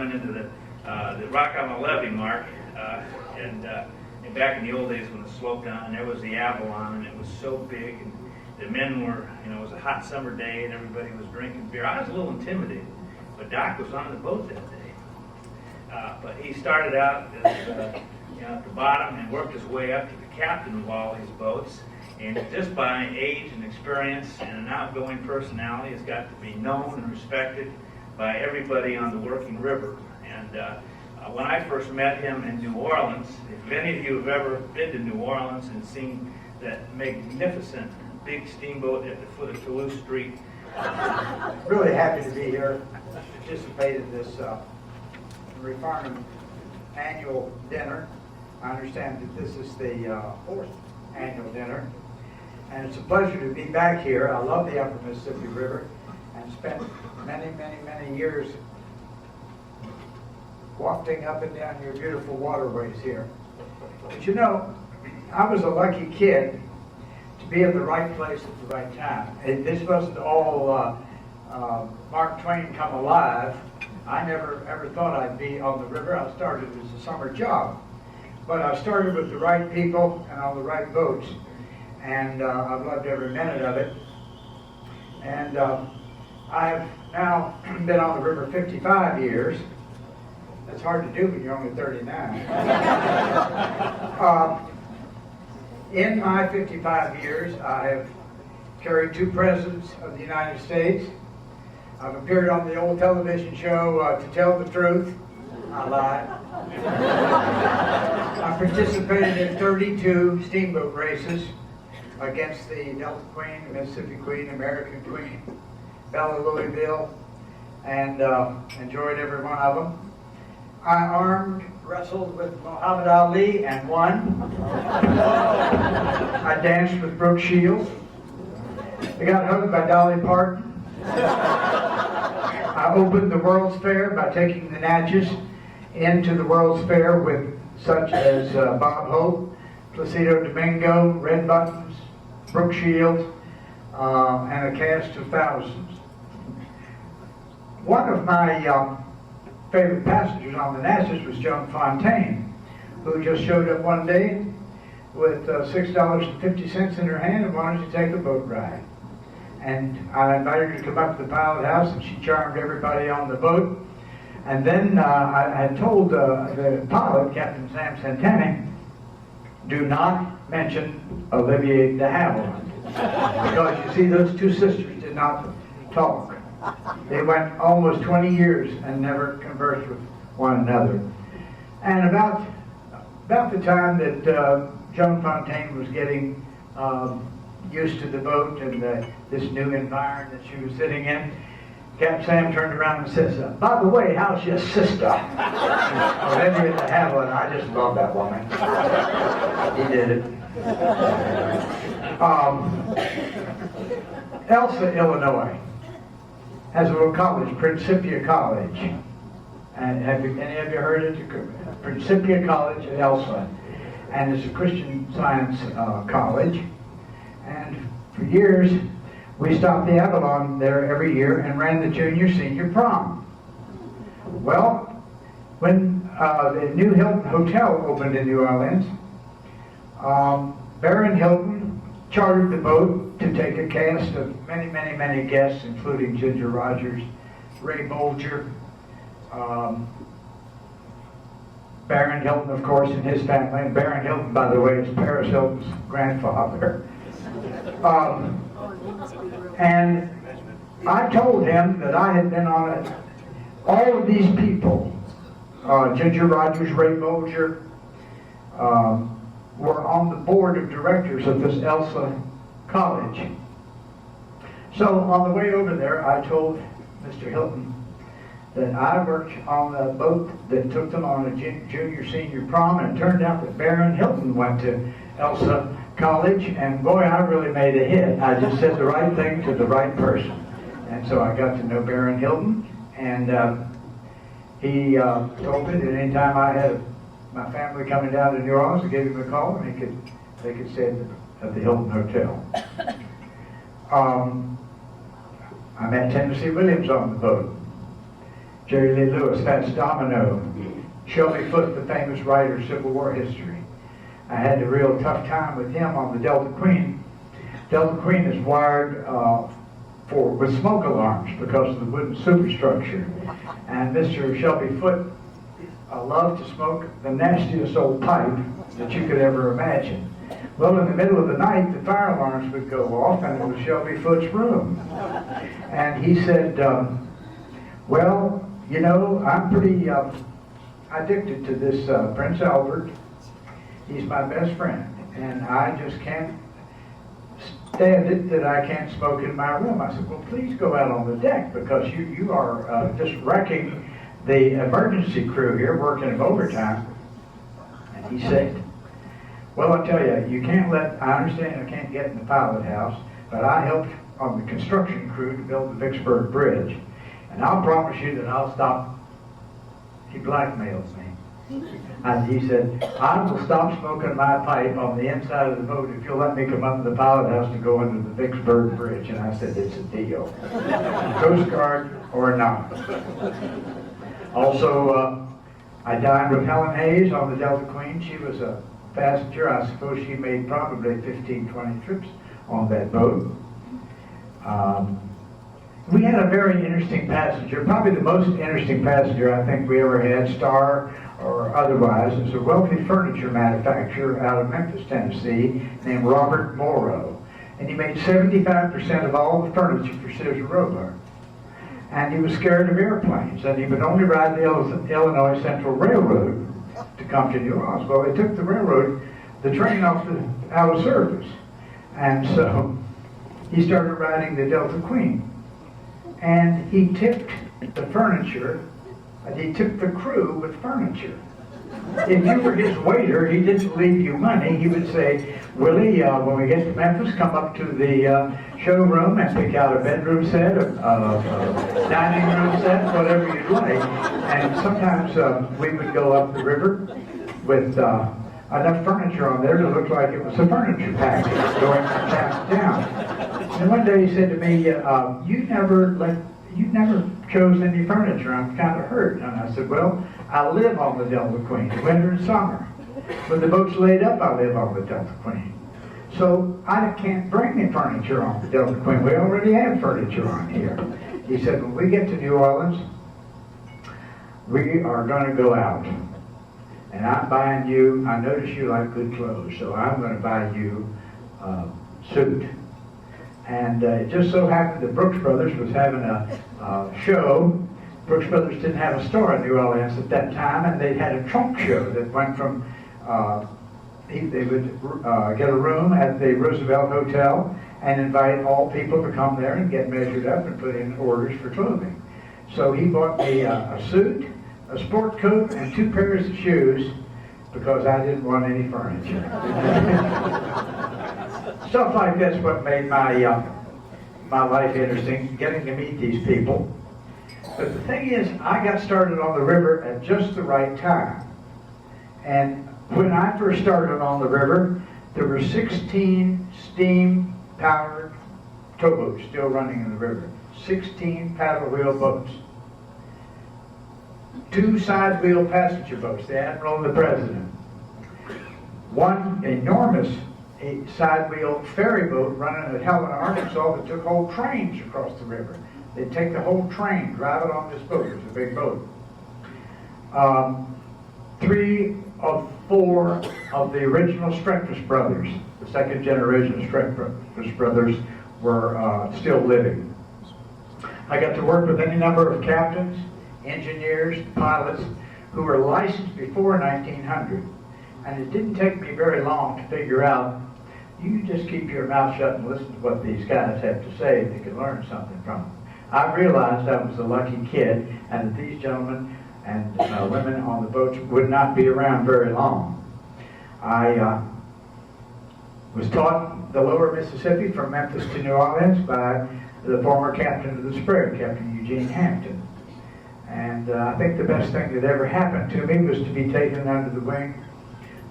went into the Rock on the Levee mark, and back in the old days when it sloped down, and there was the Avalon, and it was so big, and the men were, it was a hot summer day, and everybody was drinking beer. I was a little intimidated, but Doc was on the boat that day. But he started out as, at the bottom and worked his way up to the captain of all these boats. And just by age and experience and an outgoing personality, has got to be known and respected by everybody on the working river. And when I first met him in New Orleans, if any of you have ever been to New Orleans and seen that magnificent big steamboat at the foot of Toulouse Street. Really happy to be here, participate in this Henry Farnam annual dinner. I understand that this is the fourth annual dinner, and it's a pleasure to be back here. I love the Upper Mississippi River and spent many years wafting up and down your beautiful waterways here. But I was a lucky kid to be in the right place at the right time. This wasn't all Mark Twain come alive. I never ever thought I'd be on the river. I started as a summer job. But I started with the right people and on the right boats. And I've loved every minute of it. And I have now been on the river 55 years. That's hard to do when you're only 39. In my 55 years, I have carried 2 presidents of the United States. I've appeared on the old television show, To Tell the Truth. I lied. I participated in 32 steamboat races against the Delta Queen, the Mississippi Queen, American Queen, Bella Louisville, and enjoyed every one of them. I wrestled with Muhammad Ali and won. I danced with Brooke Shields. I got hugged by Dolly Parton. I opened the World's Fair by taking the Natchez into the World's Fair with such as Bob Hope, Placido Domingo, Red Buttons, Brooke Shields, and a cast of thousands. One of my favorite passengers on the Natchez was Joan Fontaine, who just showed up one day with $6.50 in her hand and wanted to take a boat ride. And I invited her to come up to the pilot house, and she charmed everybody on the boat. And then I had told the pilot, Captain Sam Santani, do not mention Olivier de Havilland. Because you see, those 2 sisters did not talk. They went almost 20 years and never conversed with one another. And about the time that Joan Fontaine was getting used to the boat and this new environment that she was sitting in, Captain Sam turned around and says, by the way, how's your sister? Olivia de Havilland. I just love that woman. He did it. Elsa, Illinois, has a little college, Principia College. And have any of you heard it? Principia College at Elsa. And it's a Christian Science college. And for years, we stopped the Avalon there every year and ran the junior-senior prom. Well, when the new Hilton Hotel opened in New Orleans, Baron Hilton chartered the boat to take a cast of many guests, including Ginger Rogers, Ray Bolger, Baron Hilton, of course, and his family. And Baron Hilton, by the way, is Paris Hilton's grandfather. And I told him that I had been on it. All of these people, Ginger Rogers, Ray Bolger, were on the board of directors of this Elsa College. So on the way over there, I told Mr. Hilton that I worked on the boat that took them on a junior-senior prom, and it turned out that Baron Hilton went to Elsa College, and boy, I really made a hit. I just said the right thing to the right person. And so I got to know Baron Hilton, and he told me that anytime I had my family coming down to New Orleans, I gave him a call, and they could stay at the Hilton Hotel. I met Tennessee Williams on the boat. Jerry Lee Lewis, that's Domino. Shelby Foote, the famous writer of Civil War history. I had a real tough time with him on the Delta Queen. Delta Queen is wired with smoke alarms because of the wooden superstructure. And Mr. Shelby Foote loved to smoke the nastiest old pipe that you could ever imagine. Well, in the middle of the night, the fire alarms would go off, and it was Shelby Foote's room. And he said, well, you know, I'm pretty addicted to this Prince Albert. He's my best friend, and I just can't stand it that I can't smoke in my room. I said, well, please go out on the deck, because you are just wrecking the emergency crew here, working overtime. And he said, well, I tell you, you can't I understand I can't get in the pilot house, but I helped on the construction crew to build the Vicksburg Bridge. And I'll promise you that I'll stop. He blackmails me. And he said, I will stop smoking my pipe on the inside of the boat if you'll let me come up to the pilot house to go into the Vicksburg Bridge. And I said, it's a deal. Coast Guard or not. Also, I dined with Helen Hayes on the Delta Queen. She was a passenger. I suppose she made probably 15, 20 trips on that boat. We had a very interesting passenger, probably the most interesting passenger I think we ever had, star or otherwise. It was a wealthy furniture manufacturer out of Memphis, Tennessee, named Robert Morrow. And he made 75% of all the furniture for Sears and Roebuck. And he was scared of airplanes, and he would only ride the Illinois Central Railroad to come to New Orleans. Well, they took the train out of service. And so he started riding the Delta Queen. And he tipped the furniture, and he tipped the crew with furniture. If you were his waiter, he didn't leave you money. He would say, Willie, when we get to Memphis, come up to the showroom and pick out a bedroom set, a dining room set, whatever you'd like. And sometimes we would go up the river with enough furniture on there to look like it was a furniture package going from town to town. And one day he said to me, you never chose any furniture. I'm kind of hurt. And I said, well, I live on the Delta Queen, winter and summer. When the boat's laid up, I live on the Delta Queen. So I can't bring any furniture on the Delta Queen. We already have furniture on here. He said, when we get to New Orleans, we are going to go out. And I'm buying you, I notice you like good clothes, so I'm going to buy you a suit. And it just so happened that Brooks Brothers was having a show. Brooks Brothers didn't have a store in New Orleans at that time, and they had a trunk show that went from, they would get a room at the Roosevelt Hotel and invite all people to come there and get measured up and put in orders for clothing. So he bought me a suit, a sport coat, and 2 pairs of shoes because I didn't want any furniture. Stuff like that's what made my life interesting, getting to meet these people. But the thing is, I got started on the river at just the right time. And when I first started on the river, there were 16 steam-powered towboats still running in the river. 16 paddle wheel boats. 2 side wheel passenger boats, the Admiral and the President. 1 enormous side wheel ferry boat running at Helena, Arkansas that took whole trains across the river. They'd take the whole train, drive it on this boat. It was a big boat. 3 of 4 of the original Streckfus brothers, the second generation of Streckfus brothers, were still living. I got to work with any number of captains, engineers, pilots who were licensed before 1900. And it didn't take me very long to figure out, you just keep your mouth shut and listen to what these guys have to say if you can learn something from them. I realized I was a lucky kid and that these gentlemen and women on the boats would not be around very long. I was taught the lower Mississippi from Memphis to New Orleans by the former captain of the Sprig, Captain Eugene Hampton. And I think the best thing that ever happened to me was to be taken under the wing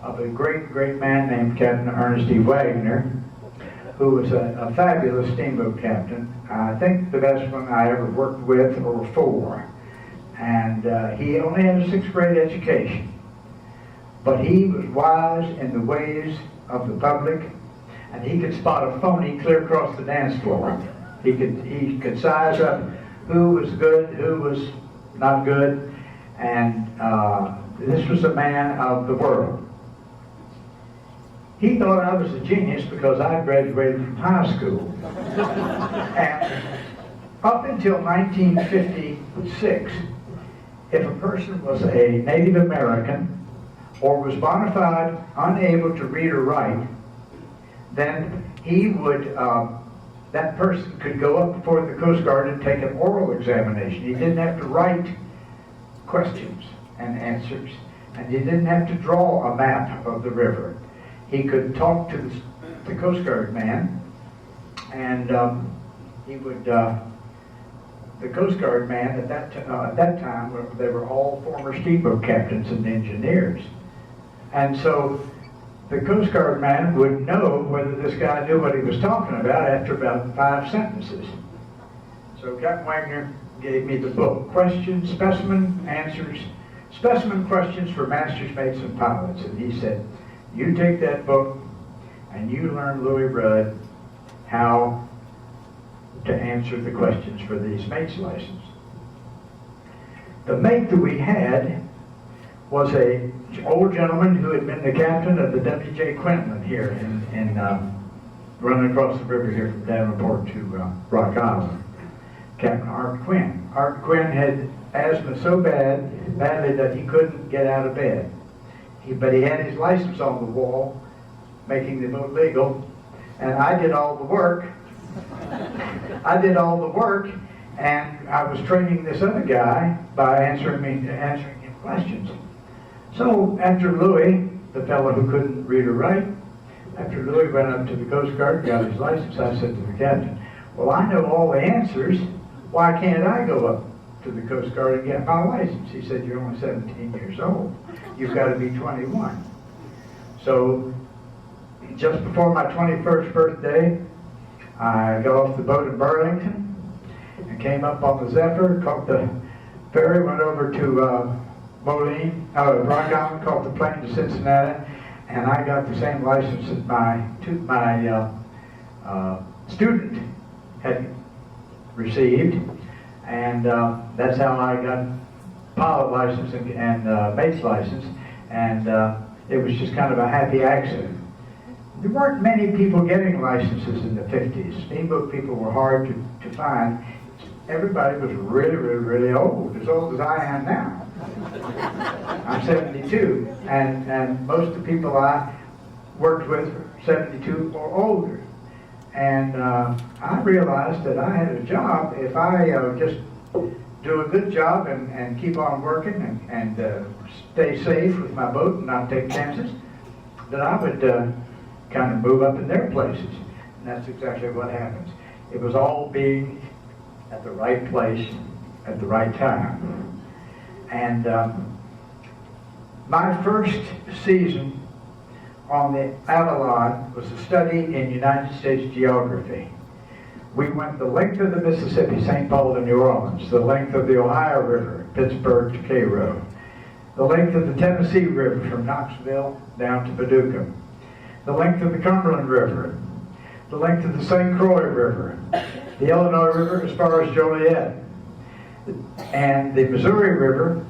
of a great, great man named Captain Ernest E. Wagner, who was a fabulous steamboat captain. I think the best one I ever worked with or for. And he only had a 6th grade education. But he was wise in the ways of the public, and he could spot a phony clear across the dance floor. He could size up who was good, who was not good, and this was a man of the world. He thought I was a genius because I graduated from high school. And up until 1956, if a person was a Native American or was bona fide unable to read or write, then he would, that person could go up before the Coast Guard and take an oral examination. He didn't have to write questions and answers, and he didn't have to draw a map of the river. He could talk to the Coast Guard man, and he would, the Coast Guard man at that time, they were all former steamboat captains and engineers. And so the Coast Guard man would know whether this guy knew what he was talking about after about 5 sentences. So Captain Wagner gave me the book, Questions, Specimen Answers, Specimen Questions for Masters, Mates, and Pilots. And he said, you take that book and you learn Louis Rudd how to answer the questions for these mate's license. The mate that we had was a old gentleman who had been the captain of the W.J. Quinlan here in running across the river here from Davenport to Rock Island. Captain Art Quinn. Art Quinn had asthma so badly that he couldn't get out of bed. But he had his license on the wall, making the boat legal, and I did all the work. And I was training this other guy by answering him questions. So after Louis, the fellow who couldn't read or write, after Louis went up to the Coast Guard and got his license, I said to the captain, well, I know all the answers. Why can't I go up to the Coast Guard and get my license? He said, you're only 17 years old. You've got to be 21. So just before my 21st birthday, I got off the boat in Burlington and came up on the Zephyr, caught the ferry, went over to Rock Island, caught the plane to Cincinnati, and I got the same license that my student had received, and that's how I got pilot license and mate's license, and it was just kind of a happy accident. There weren't many people getting licenses in the 50s. Steamboat people were hard to find. Everybody was really old as I am now. I'm 72, and most of the people I worked with were 72 or older. And I realized that I had a job if I just do a good job and keep on working and stay safe with my boat and not take chances, that I would kind of move up in their places. And that's exactly what happens. It was all being at the right place at the right time. And my first season on the Avalon was a study in United States geography. We went the length of the Mississippi, St. Paul to New Orleans, the length of the Ohio River, Pittsburgh to Cairo, the length of the Tennessee River from Knoxville down to Paducah, the length of the Cumberland River, the length of the St. Croix River, the Illinois River as far as Joliet, and the Missouri River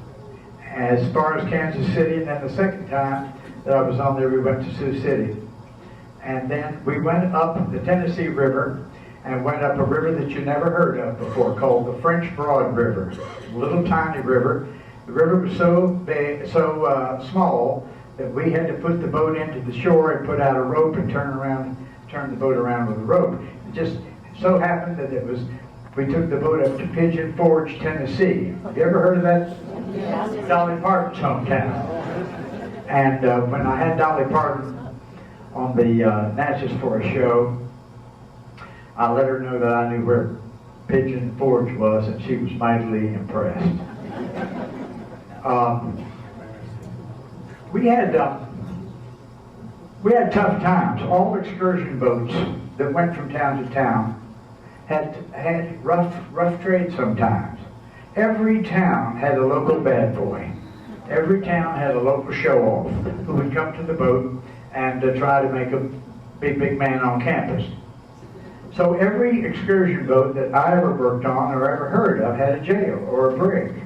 as far as Kansas City, and then the second time that I was on there, we went to Sioux City. And then we went up the Tennessee River and went up a river that you never heard of before called the French Broad River. A little tiny river. The river was so big, small that we had to put the boat into the shore and put out a rope and turn the boat around with a rope. It just so happened that we took the boat up to Pigeon Forge, Tennessee. Have you ever heard of that? Yes. Dolly Parton's hometown. And when I had Dolly Parton on the Natchez for a show, I let her know that I knew where Pigeon Forge was, and she was mightily impressed. We had tough times. All excursion boats that went from town to town had rough trade sometimes. Every town had a local bad boy. Every town had a local show-off who would come to the boat and try to make a big man on campus. So every excursion boat that I ever worked on or ever heard of had a jail or a brig.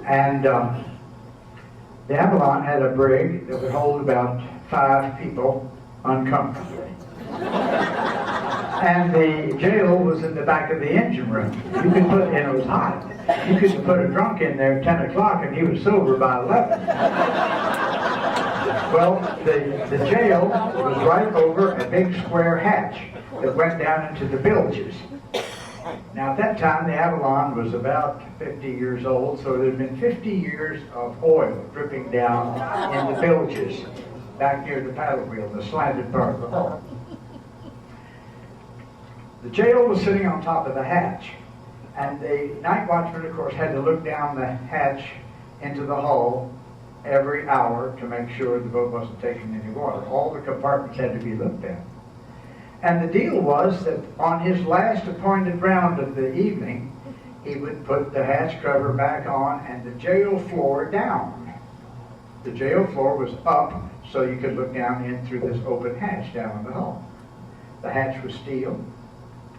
And the Avalon had a brig that would hold about 5 people uncomfortably. And the jail was in the back of the engine room. You could put, and it was hot, you could put a drunk in there at 10 o'clock and he was sober by 11. Well, the jail was right over a big square hatch that went down into the bilges. Now at that time the Avalon was about 50 years old, so there had been 50 years of oil dripping down in the bilges back near the paddle wheel, the slanted part of the hull. The jail was sitting on top of the hatch, and the night watchman, of course, had to look down the hatch into the hull every hour to make sure the boat wasn't taking any water. All the compartments had to be looked at. And the deal was that on his last appointed round of the evening, he would put the hatch cover back on and the jail floor down. The jail floor was up so you could look down in through this open hatch down in the hull. The hatch was steel.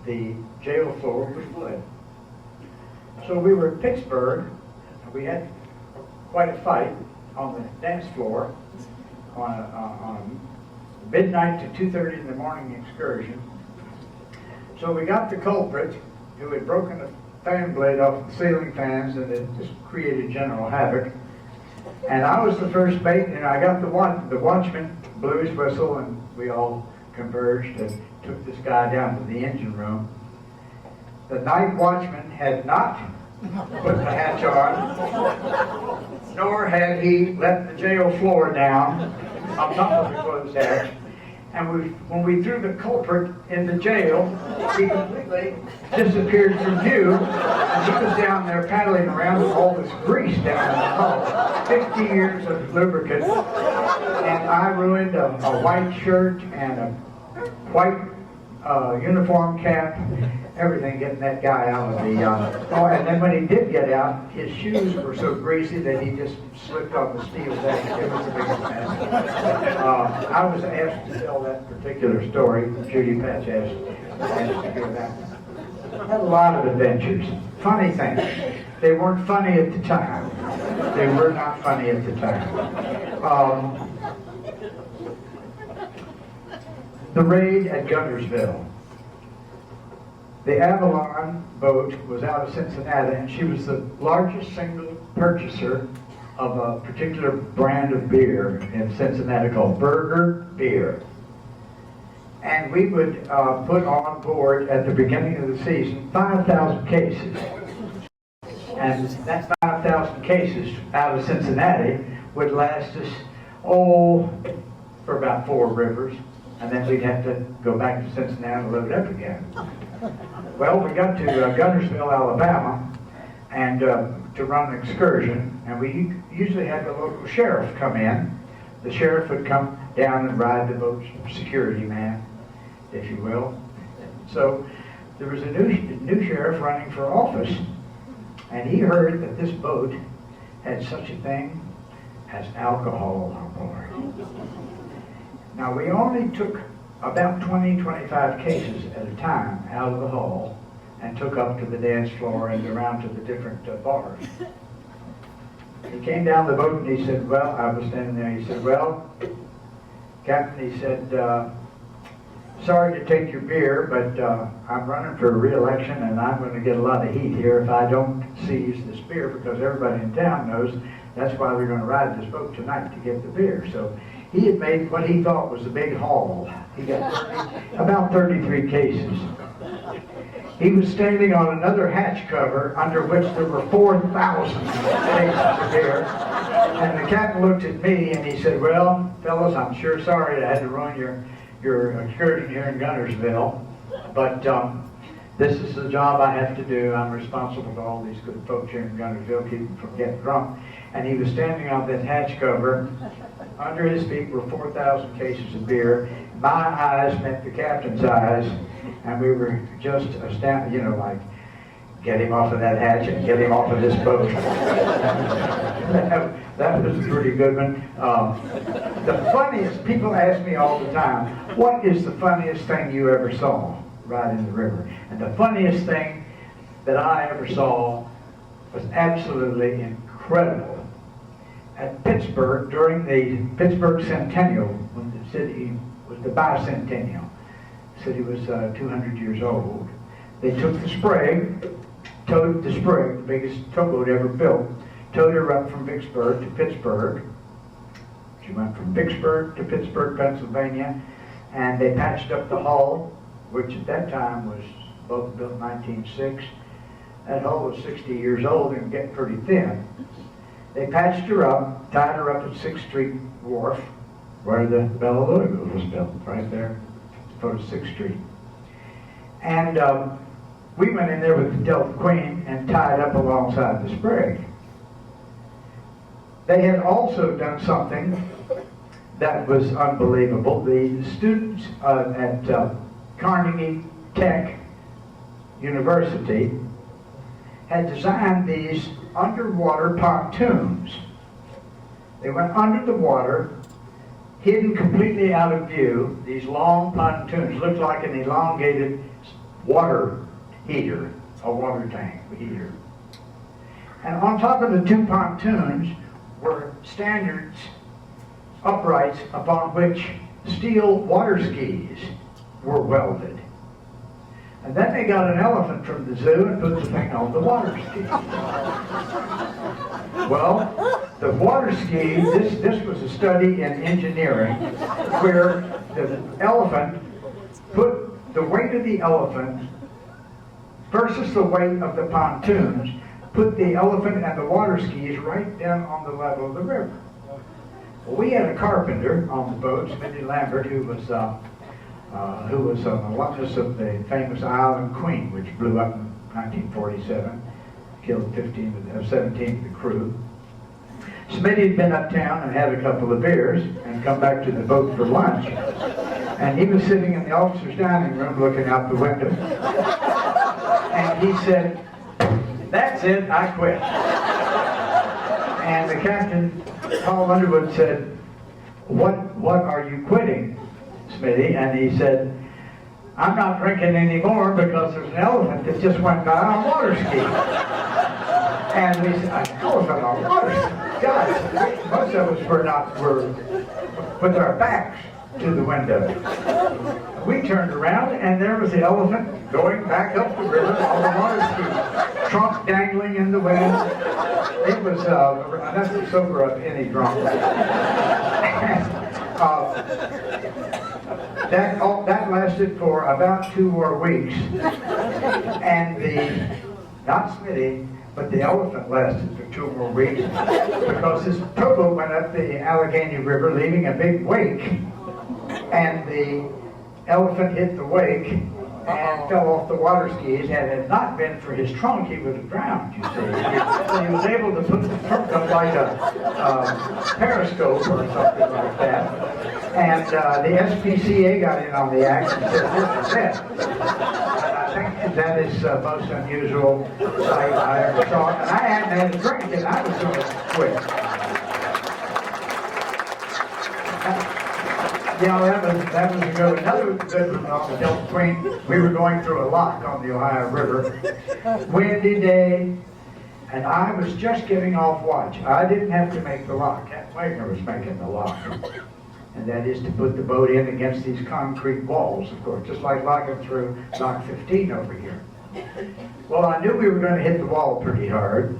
The jail floor was wood. So we were in Pittsburgh, and we had quite a fight on the dance floor on a midnight to 2:30 in the morning excursion. So we got the culprit who had broken a fan blade off the ceiling fans and it just created general havoc. And I was the first mate, and I got the watchman blew his whistle, and we all converged and took this guy down to the engine room. The night watchman had not put the hatch on, nor had he let the jail floor down on top of the closed hatch. And when we threw the culprit in the jail, he completely disappeared from view, and he was down there paddling around with all this grease down in the hull. 50 years of lubricant, and I ruined a white shirt and a white uniform cap, everything getting that guy out of the, oh, and then when he did get out, his shoes were so greasy that he just slipped on the steel deck. It was the biggest mess. I was asked to tell that particular story. Judy Patch asked to hear that. Had a lot of adventures. Funny things. They weren't funny at the time. They were not funny at the time. The raid at Guntersville. The Avalon boat was out of Cincinnati, and she was the largest single purchaser of a particular brand of beer in Cincinnati called Burger Beer. And we would put on board at the beginning of the season 5,000 cases. And that 5,000 cases out of Cincinnati would last us, for about 4 rivers. And then we'd have to go back to Cincinnati and load it up again. Well, we got to Guntersville, Alabama, and to run an excursion, and we usually had the local sheriff come in. The sheriff would come down and ride the boat's security man, if you will. So there was a new sheriff running for office, and he heard that this boat had such a thing as alcohol on board. Now, we only took about 20-25 cases at a time out of the hull and took up to the dance floor and around to the different bars. He came down the boat and he said, well, I was standing there, he said, well, Captain, he said, sorry to take your beer, but I'm running for re-election and I'm going to get a lot of heat here if I don't seize this beer, because everybody in town knows that's why we're going to ride this boat tonight, to get the beer. So he had made what he thought was a big haul. He got about 33 cases. He was standing on another hatch cover under which there were 4,000 cases of beer. And the captain looked at me and he said, well, fellas, I'm sure sorry I had to ruin your excursion here in Guntersville, but this is the job I have to do. I'm responsible for all these good folks here in Guntersville, keep them from getting drunk. And he was standing on that hatch cover. Under his feet were 4,000 cases of beer. My eyes met the captain's eyes, and we were just astounded, like, get him off of that hatch and get him off of this boat. That was a pretty good one. The funniest, people ask me all the time, what is the funniest thing you ever saw right in the river? And the funniest thing that I ever saw was absolutely incredible. At Pittsburgh, during the Pittsburgh Centennial, when the city was the bicentennial, the city was 200 years old, they took the Sprague, towed the Sprague, the biggest towboat ever built, towed her up from Vicksburg to Pittsburgh. She went from Vicksburg to Pittsburgh, Pennsylvania, and they patched up the hull, which at that time was both built in 1906. That hull was 60 years old and getting pretty thin. They patched her up, tied her up at 6th Street Wharf, where the Bella Louisville was built, right there, foot of 6th Street. And we went in there with the Delta Queen and tied up alongside the Sprague. They had also done something that was unbelievable. The students at Carnegie Tech University had designed these underwater pontoons. They went under the water, hidden completely out of view. These long pontoons looked like an elongated water heater, a water tank heater. And on top of the two pontoons were standards, uprights upon which steel water skis were welded. And then they got an elephant from the zoo and put the thing on the water ski. Well, the water ski, this was a study in engineering where the elephant put the weight of the elephant versus the weight of the pontoons, put the elephant and the water skis right down on the level of the river. Well, we had a carpenter on the boat, Smitty Lambert, who was an alumnus of the famous Island Queen, which blew up in 1947, killed 17 of the crew. Smitty had been uptown and had a couple of beers and come back to the boat for lunch. And he was sitting in the officer's dining room looking out the window. And he said, "That's it, I quit." And the captain, Paul Underwood, said, What are you quitting, Smitty? And he said, "I'm not drinking anymore because there's an elephant that just went by on water ski." And we said, "An elephant on water ski?" Guys, most of us were with our backs to the window. We turned around and there was the elephant going back up the river on the water ski, trunk dangling in the wind. It was enough to sober up any drunk. That lasted for about 2 more weeks. And not Smitty, but the elephant lasted for 2 more weeks because this towboat went up the Allegheny River leaving a big wake. And the elephant hit the wake and fell off the water skis. Had it not been for his trunk, he would have drowned, you see. So he was able to put the trunk up like a periscope or something like that. And the SPCA got in on the act and said, "This is it." And I think that is the most unusual sight I ever saw. And I hadn't had a drink and I was going to quit. You know, that was a good. Another good one on the Delta Queen. We were going through a lock on the Ohio River, windy day, and I was just getting off watch. I didn't have to make the lock. Captain Wagner was making the lock, and that is to put the boat in against these concrete walls, of course, just like locking through Lock 15 over here. Well, I knew we were going to hit the wall pretty hard,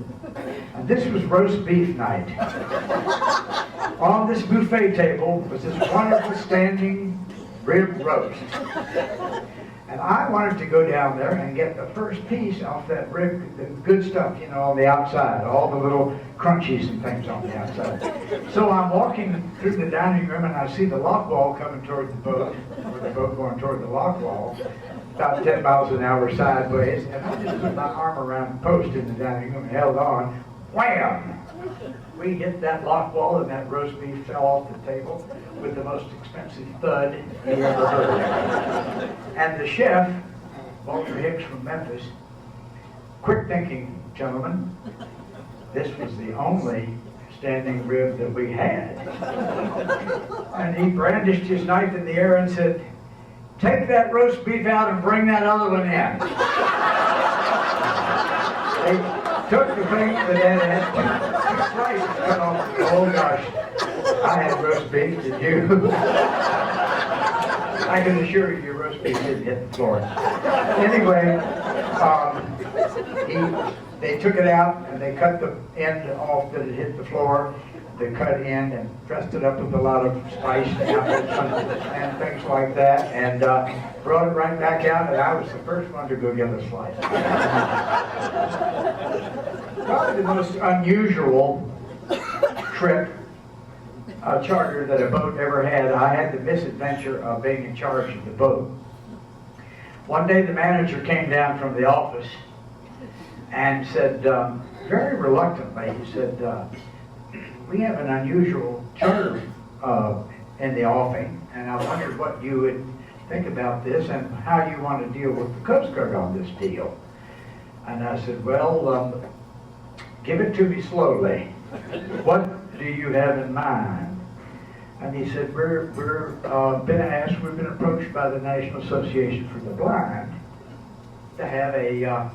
and this was roast beef night. On this buffet table was this wonderful standing rib roast. And I wanted to go down there and get the first piece off that rib, the good stuff, you know, on the outside, all the little crunchies and things on the outside. So I'm walking through the dining room and I see the lock wall coming toward the boat, or the boat going toward the lock wall, about 10 miles an hour sideways. And I just put my arm around the post in the dining room and held on. Wham! We hit that lock wall and that roast beef fell off the table with the most expensive thud you ever heard. And the chef, Walter Hicks from Memphis, quick thinking, gentlemen, this was the only standing rib that we had. And he brandished his knife in the air and said, "Take that roast beef out and bring that other one in." They took the thing that had two slices cut off. Oh gosh, I had roast beef, did you? I can assure you your roast beef didn't hit the floor. Anyway, they took it out and they cut the end off that had hit the floor. They cut end and dressed it up with a lot of spice and things like that, and brought it right back out, and I was the first one to go get a slice. Probably the most unusual trip, charter that a boat ever had. I had the misadventure of being in charge of the boat. One day the manager came down from the office and said, very reluctantly, he said, "We have an unusual charter in the offing, and I wondered what you would think about this and how you want to deal with the Coast Guard on this deal." And I said, "Well, give it to me slowly. What do you have in mind?" And he said, we've been approached by the National Association for the Blind to have a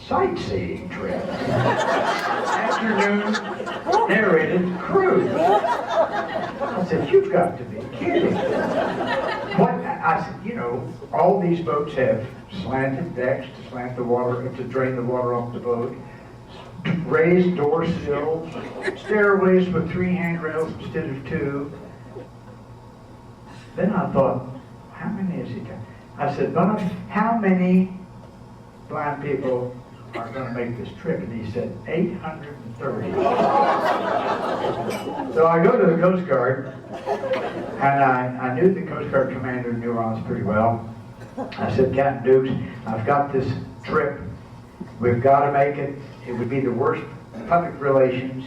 sightseeing trip. Afternoon narrated cruise. I said, "You've got to be kidding." What? I said, "You know, all these boats have slanted decks to slant the water, to drain the water off the boat, raised door sills, stairways with 3 handrails instead of 2. Then I thought, how many has he got? I said, "Bob, how many blind people are going to make this trip?" And he said, 830. So I go to the Coast Guard, and I knew the Coast Guard commander in New Orleans pretty well. I said, "Captain Dukes, I've got this trip. We've got to make it. It would be the worst public relations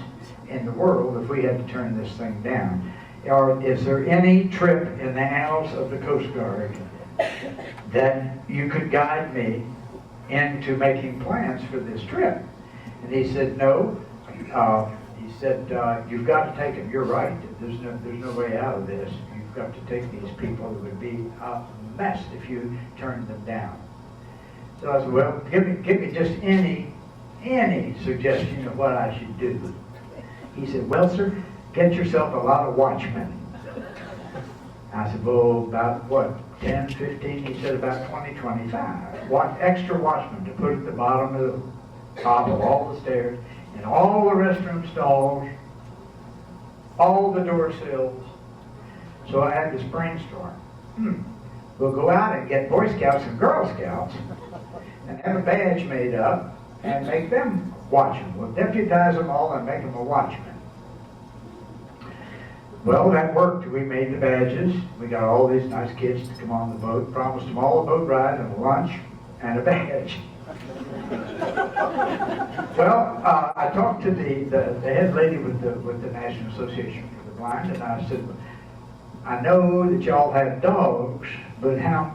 in the world if we had to turn this thing down. Is there any trip in the annals of the Coast Guard that you could guide me into making plans for this trip?" And he said, "No." He said, "You've got to take them. You're right. There's no way out of this. You've got to take these people. It would be a mess if you turned them down." So I said, "Well, give me just any suggestion of what I should do." He said, "Well, sir, get yourself a lot of watchmen." I said, "Well, about what, 10, 15? He said, "About 20, 25. Extra watchmen to put at the bottom of the top of all the stairs, in all the restroom stalls, all the door sills." So I had this brainstorm. We'll go out and get Boy Scouts and Girl Scouts and have a badge made up and make them watchmen. We'll deputize them all and make them a watchman. Well, that worked. We made the badges. We got all these nice kids to come on the boat, promised them all a boat ride and a lunch and a badge. Well, I talked to the head lady with the National Association for the Blind, and I said, "I know that y'all have dogs, but how,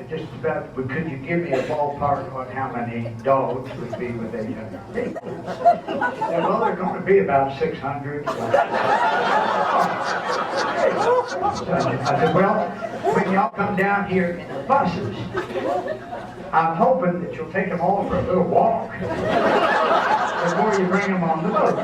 just about, could you give me a ballpark on how many dogs would be with 800 people?" She said, "Well, they're going to be about 600. I said, "Well, when y'all come down here in the buses, I'm hoping that you'll take them all for a little walk before you bring them on the boat."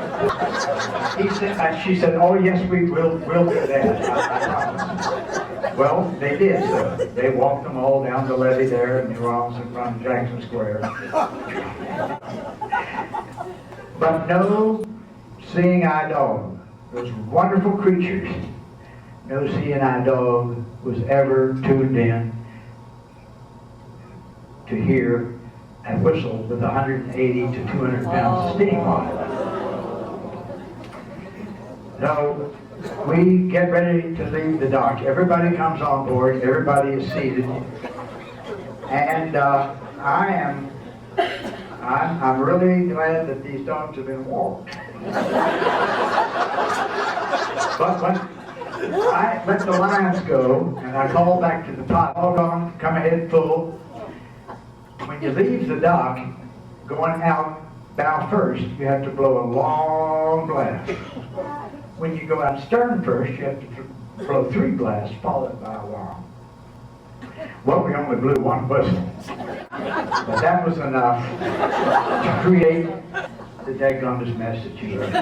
She said, "Oh yes, we'll do that. I promise." Well, they did. So they walked them all down the levee there in New Orleans in front of Jackson Square. But no seeing eye dog. Those wonderful creatures. No seeing eye dog was ever tuned in to hear a whistle with 180 to 200 pounds of steam on it. No, we get ready to leave the dock. Everybody comes on board. Everybody is seated, and I'm really glad that these dogs have been walked. But when I let the lines go, and I called back to the pot, "Hold on, come ahead full. When you leave the dock, going out bow first, you have to blow a long blast. When you go out stern first, you have to blow 3 blasts followed by a long. Well, we only blew 1 whistle, but that was enough to create the daggone mess that you heard.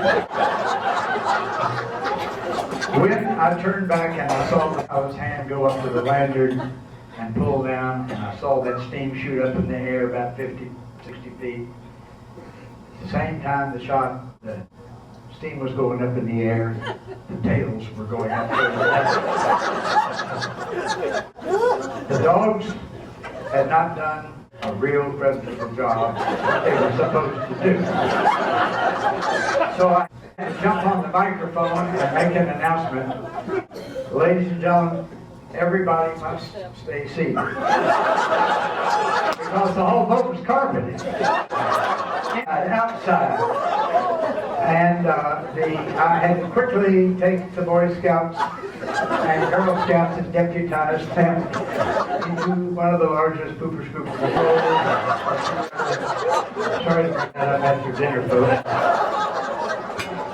When I turned back and I saw the fellow's hand go up to the lanyard and pull down, and I saw that steam shoot up in the air about 50, 60 feet. At the same time the steam was going up in the air, the tails were going up. The dogs had not done a real presentable job what they were supposed to do. So I had to jump on the microphone and make an announcement. Ladies and gentlemen, everybody must stay seated. Because the whole boat was carpeted. Outside. And I had to quickly take the Boy Scouts and Girl Scouts and deputize them into one of the largest pooper scoopers in the world. Sorry to bring that up after dinner, folks.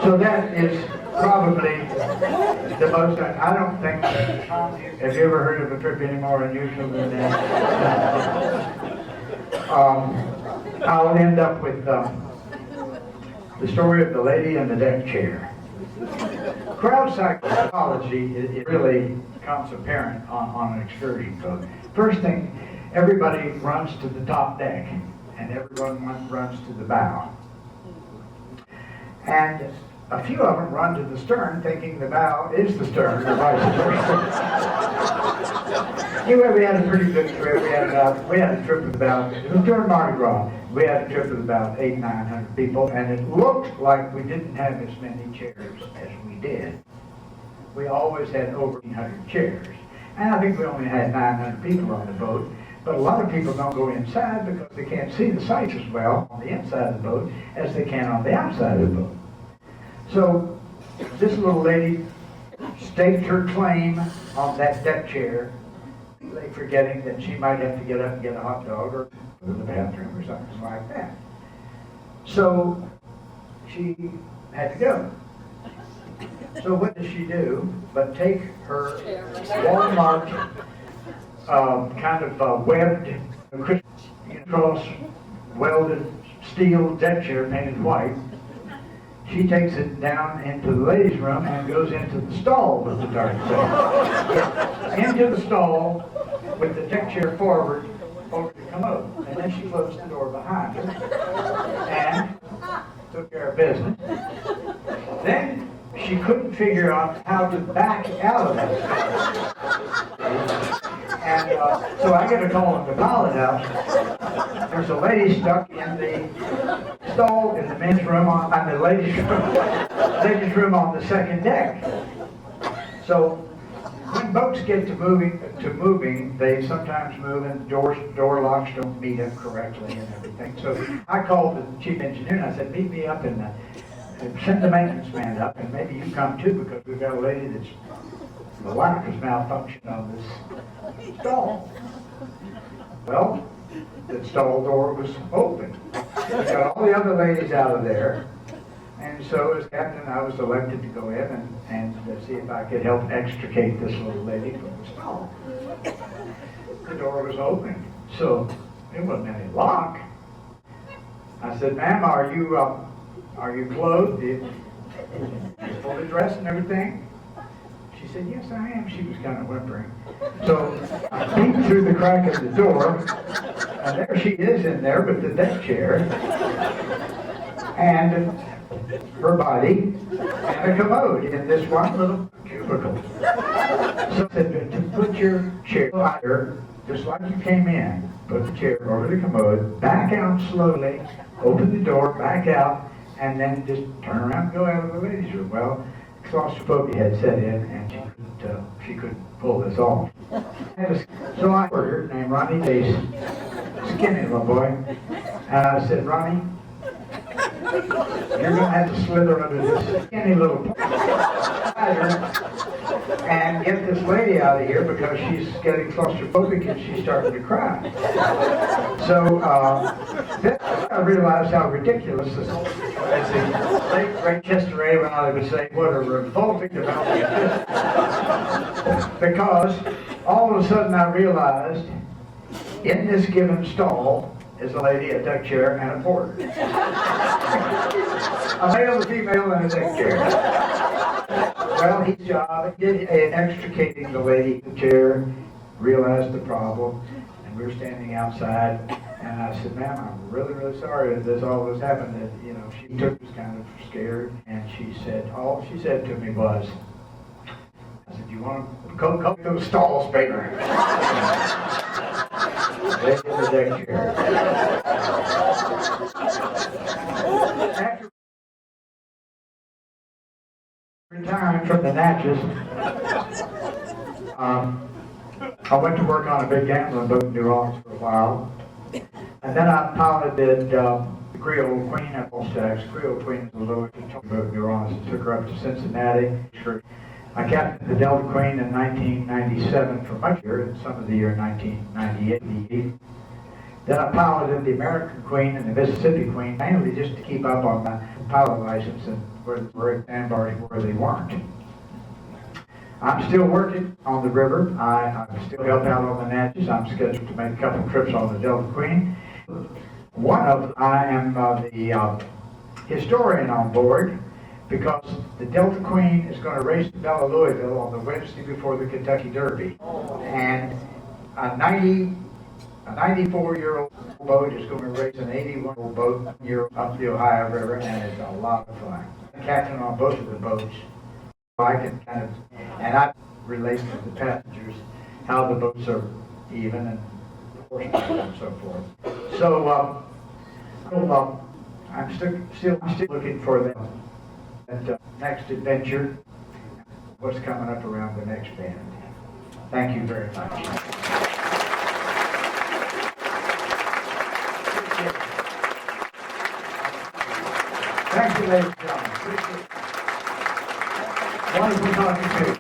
So that is probably the most, I don't think, have you ever heard of a trip any more unusual than that? I'll end up with the story of the lady in the deck chair. Crowd psychology, it really becomes apparent on an excursion boat. First thing, everybody runs to the top deck, and everyone runs to the bow. And a few of them run to the stern, thinking the bow is the stern, or vice versa. Anyway, we had a pretty good trip. We had a trip of about, it was during Mardi Gras. We had a trip of about 800-900 people, and it looked like we didn't have as many chairs as we did. We always had over 100 chairs. And I think we only had 900 people on the boat, but a lot of people don't go inside because they can't see the sights as well on the inside of the boat as they can on the outside of the boat. So this little lady staked her claim on that deck chair, forgetting that she might have to get up and get a hot dog or go to the bathroom or something like that. So she had to go. So what does she do but take her Walmart kind of webbed cross welded steel deck chair painted white. She takes it down into the ladies' room and goes into the stall with the darn thing. Into the stall with the deck chair forward over the commode. And then she closed the door behind her and took care of business. Then she couldn't figure out how to back out of that. And so I get a call from the pilot house. There's a lady stuck in the stall in the men's room the ladies' room on the second deck. So when boats get to moving, they sometimes move and door locks don't meet up correctly and everything. So I called the chief engineer and I said, meet me up and send the maintenance man up, and maybe you come too, because we've got a lady that's the lock has malfunctioned on this stall. Well, the stall door was open. We got all the other ladies out of there, and so as captain I was elected to go in and see if I could help extricate this little lady from the stall. The door was open, so it wasn't any lock. I said, ma'am, are you clothed? You fully dressed and everything? She said, yes, I am. She was kind of whimpering. So I peeked through the crack of the door, and there she is in there with the deck chair, and her body, and a commode in this one little cubicle. So I said, to put your chair, just like you came in, put the chair over the commode, back out slowly, open the door, back out, and then just turn around and go out of the ladies' room. Well, claustrophobia had set in, and she couldn't pull this off. So I ordered named Ronnie Dace, skinny little boy, and I said, Ronnie, You're going to have to slither under this skinny little ladder and get this lady out of here because she's getting claustrophobic and she's starting to cry. So then I realized how ridiculous this is. As the late great Chester A. Riley would say, what a revolting development. Because all of a sudden I realized in this given stall is a lady, a deck chair, and a porter. A male, a female, and a deck chair. Well, his job in extricating the lady in the chair, realized the problem, and we were standing outside, and I said, ma'am, I'm really, really sorry that all this happened. That, you know, she was kind of scared, and she said, all she said to me was, I said, you want to go those stalls bigger? They in the deck chair. After retiring from the Natchez, I went to work on a big gambling boat in New Orleans for a while. And then I piloted the Creole Queen at Volstag's. Creole Queen is a little boat in New Orleans and took her up to Cincinnati. I captained the Delta Queen in 1997 for much year, and some of the year 1998. Then I piloted the American Queen and the Mississippi Queen, mainly just to keep up on my pilot license and where they were at sandbars where they weren't. I'm still working on the river. I still help out on the Natchez. I'm scheduled to make a couple trips on the Delta Queen. One of them, I am the historian on board, because the Delta Queen is going to race to Bella Louisville on the Wednesday before the Kentucky Derby. And a 94-year-old boat is going to race an 81-year-old boat up the Ohio River, and it's a lot of fun. I'm captain on both of the boats. I can kind of, and I relate to the passengers how the boats are even and horsepower and so forth. So I'm still looking for them. And next adventure, what's coming up around the next bend. Thank you very much. Thank you, ladies and gentlemen. Wonderful talking to you.